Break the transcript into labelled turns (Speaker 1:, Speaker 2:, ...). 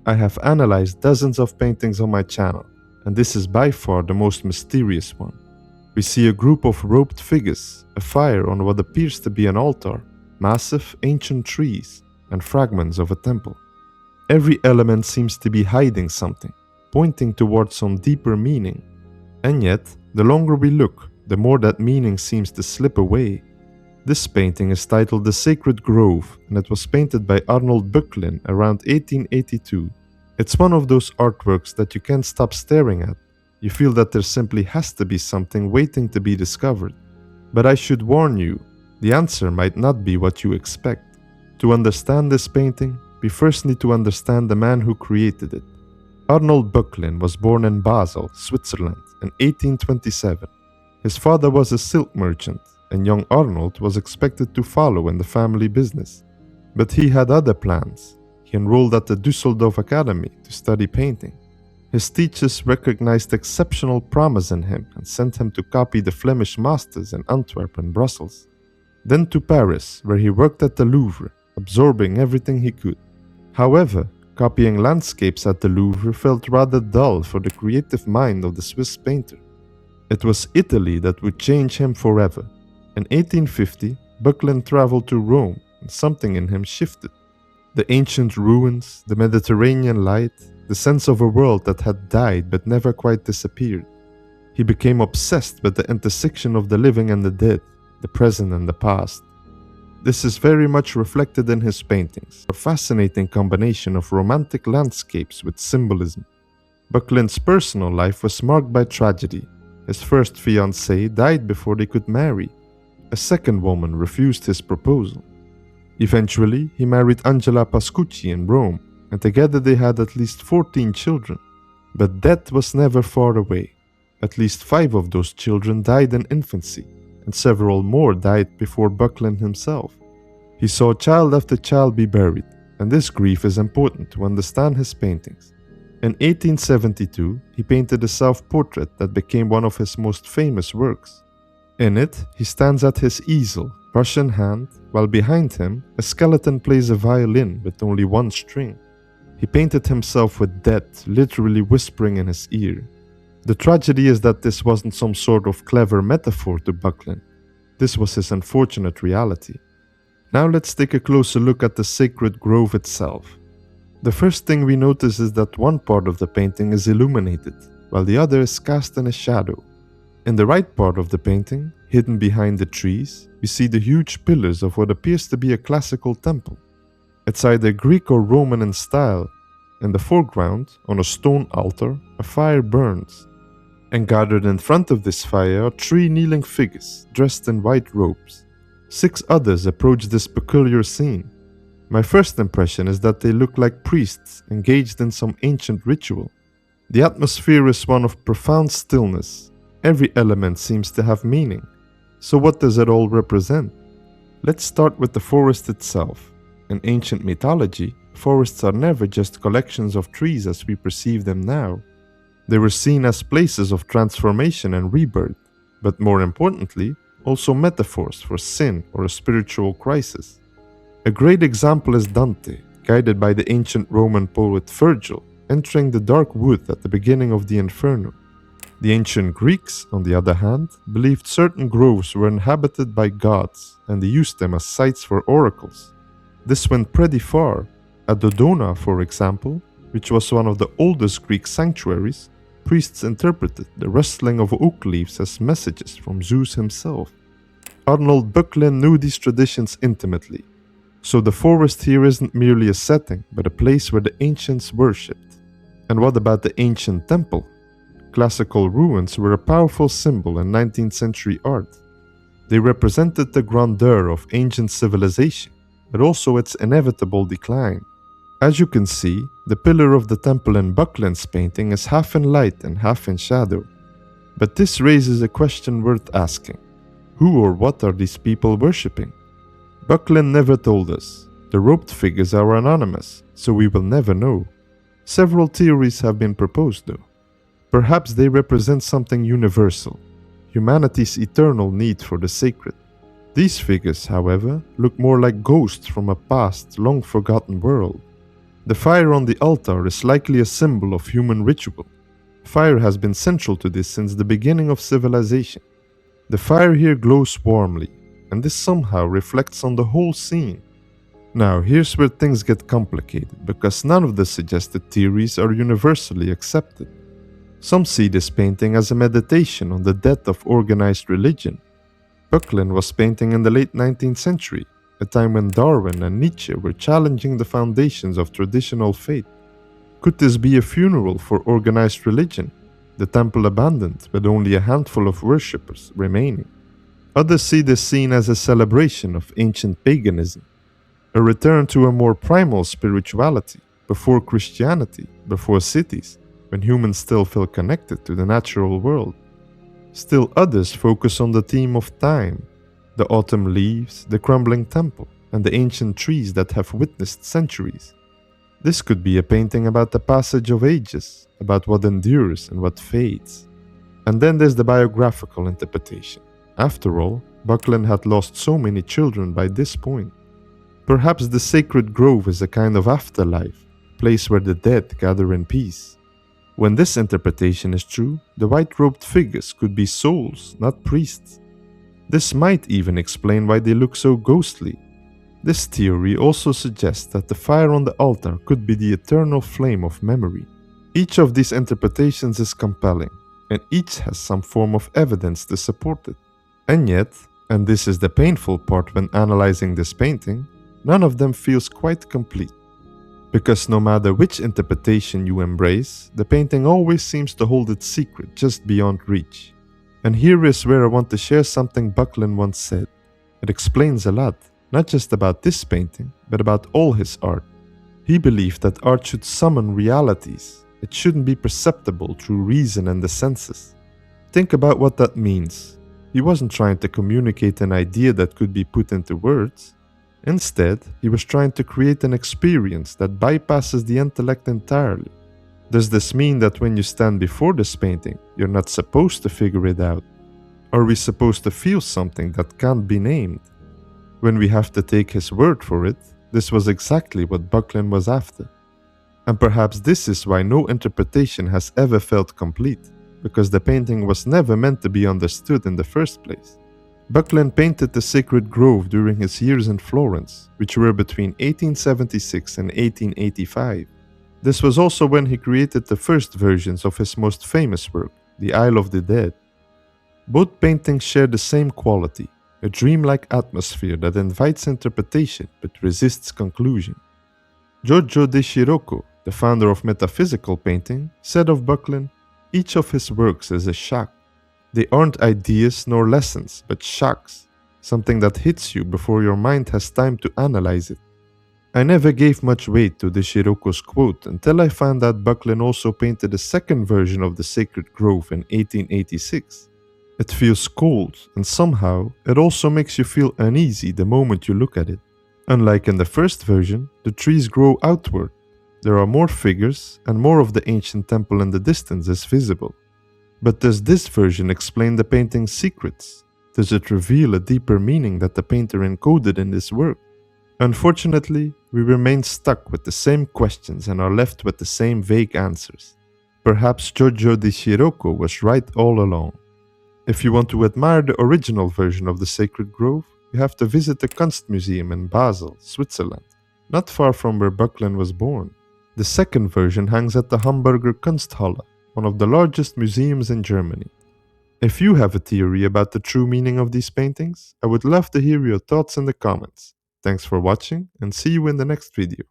Speaker 1: I have analyzed dozens of paintings on my channel, and this is by far the most mysterious one. We see a group of robed figures, a fire on what appears to be an altar, massive ancient trees, and fragments of a temple. Every element seems to be hiding something, pointing towards some deeper meaning. And yet, the longer we look, the more that meaning seems to slip away. This painting is titled The Sacred Grove, and it was painted by Arnold Böcklin around 1882. It's one of those artworks that you can't stop staring at. You feel that there simply has to be something waiting to be discovered. But I should warn you, the answer might not be what you expect. To understand this painting, we first need to understand the man who created it. Arnold Böcklin was born in Basel, Switzerland, in 1827. His father was a silk merchant, and young Arnold was expected to follow in the family business. But he had other plans. He enrolled at the Düsseldorf Academy to study painting. His teachers recognized exceptional promise in him and sent him to copy the Flemish masters in Antwerp and Brussels. Then to Paris, where he worked at the Louvre, absorbing everything he could. However, copying landscapes at the Louvre felt rather dull for the creative mind of the Swiss painter. It was Italy that would change him forever. In 1850, Böcklin traveled to Rome, and something in him shifted. The ancient ruins, the Mediterranean light, the sense of a world that had died but never quite disappeared. He became obsessed with the intersection of the living and the dead, the present and the past. This is very much reflected in his paintings, a fascinating combination of romantic landscapes with symbolism. Böcklin's personal life was marked by tragedy. His first fiancée died before they could marry. A second woman refused his proposal. Eventually, he married Angela Pascucci in Rome, and together they had at least 14 children. But death was never far away. At least 5 of those children died in infancy, and several more died before Böcklin himself. He saw child after child be buried, and this grief is important to understand his paintings. In 1872, he painted a self-portrait that became one of his most famous works. In it, he stands at his easel, brush in hand, while behind him, a skeleton plays a violin with only one string. He painted himself with death literally whispering in his ear. The tragedy is that this wasn't some sort of clever metaphor to Böcklin. This was his unfortunate reality. Now let's take a closer look at the sacred grove itself. The first thing we notice is that one part of the painting is illuminated, while the other is cast in a shadow. In the right part of the painting, hidden behind the trees, we see the huge pillars of what appears to be a classical temple. It's either Greek or Roman in style. In the foreground, on a stone altar, a fire burns. And gathered in front of this fire are 3 kneeling figures, dressed in white robes. 6 others approach this peculiar scene. My first impression is that they look like priests engaged in some ancient ritual. The atmosphere is one of profound stillness. Every element seems to have meaning. So what does it all represent? Let's start with the forest itself. In ancient mythology, forests are never just collections of trees as we perceive them now. They were seen as places of transformation and rebirth, but more importantly, also metaphors for sin or a spiritual crisis. A great example is Dante, guided by the ancient Roman poet Virgil, entering the dark wood at the beginning of the Inferno. The ancient Greeks, on the other hand, believed certain groves were inhabited by gods, and they used them as sites for oracles. This went pretty far. At Dodona, for example, which was one of the oldest Greek sanctuaries, priests interpreted the rustling of oak leaves as messages from Zeus himself. Arnold Böcklin knew these traditions intimately. So the forest here isn't merely a setting, but a place where the ancients worshipped. And what about the ancient temple? Classical ruins were a powerful symbol in 19th century art. They represented the grandeur of ancient civilization, but also its inevitable decline. As you can see, the pillar of the temple in Böcklin's painting is half in light and half in shadow. But this raises a question worth asking. Who or what are these people worshipping? Böcklin never told us. The robed figures are anonymous, so we will never know. Several theories have been proposed though. Perhaps they represent something universal, humanity's eternal need for the sacred. These figures, however, look more like ghosts from a past, long-forgotten world. The fire on the altar is likely a symbol of human ritual. Fire has been central to this since the beginning of civilization. The fire here glows warmly, and this somehow reflects on the whole scene. Now, here's where things get complicated, because none of the suggested theories are universally accepted. Some see this painting as a meditation on the death of organized religion. Buckland was painting in the late 19th century, a time when Darwin and Nietzsche were challenging the foundations of traditional faith. Could this be a funeral for organized religion, the temple abandoned with only a handful of worshippers remaining? Others see this scene as a celebration of ancient paganism, a return to a more primal spirituality, before Christianity, before cities, when humans still feel connected to the natural world. Still others focus on the theme of time, the autumn leaves, the crumbling temple, and the ancient trees that have witnessed centuries. This could be a painting about the passage of ages, about what endures and what fades. And then there's the biographical interpretation. After all, Buckland had lost so many children by this point. Perhaps the sacred grove is a kind of afterlife, a place where the dead gather in peace. When this interpretation is true, the white-robed figures could be souls, not priests. This might even explain why they look so ghostly. This theory also suggests that the fire on the altar could be the eternal flame of memory. Each of these interpretations is compelling, and each has some form of evidence to support it. And yet, and this is the painful part when analyzing this painting, none of them feels quite complete. Because no matter which interpretation you embrace, the painting always seems to hold its secret just beyond reach. And here is where I want to share something Buckland once said. It explains a lot, not just about this painting, but about all his art. He believed that art should summon realities. It shouldn't be perceptible through reason and the senses. Think about what that means. He wasn't trying to communicate an idea that could be put into words. Instead, he was trying to create an experience that bypasses the intellect entirely. Does this mean that when you stand before this painting, you're not supposed to figure it out? Are we supposed to feel something that can't be named? When we have to take his word for it, this was exactly what Buckland was after. And perhaps this is why no interpretation has ever felt complete, because the painting was never meant to be understood in the first place. Buckland painted the Sacred Grove during his years in Florence, which were between 1876 and 1885. This was also when he created the first versions of his most famous work, The Isle of the Dead. Both paintings share the same quality, a dreamlike atmosphere that invites interpretation but resists conclusion. Giorgio de Chirocco, the founder of metaphysical painting, said of Buckland, "Each of his works is a shock. They aren't ideas nor lessons, but shocks, something that hits you before your mind has time to analyze it." I never gave much weight to de Chirocco's quote until I found out Buckland also painted a second version of the Sacred Grove in 1886. It feels cold, and somehow it also makes you feel uneasy the moment you look at it. Unlike in the first version, the trees grow outward. There are more figures, and more of the ancient temple in the distance is visible. But does this version explain the painting's secrets? Does it reveal a deeper meaning that the painter encoded in this work? Unfortunately, we remain stuck with the same questions and are left with the same vague answers. Perhaps Giorgio de Chirocco was right all along. If you want to admire the original version of the Sacred Grove, you have to visit the Kunstmuseum in Basel, Switzerland, not far from where Buckland was born. The second version hangs at the Hamburger Kunsthalle, one of the largest museums in Germany. If you have a theory about the true meaning of these paintings, I would love to hear your thoughts in the comments. Thanks for watching, and see you in the next video.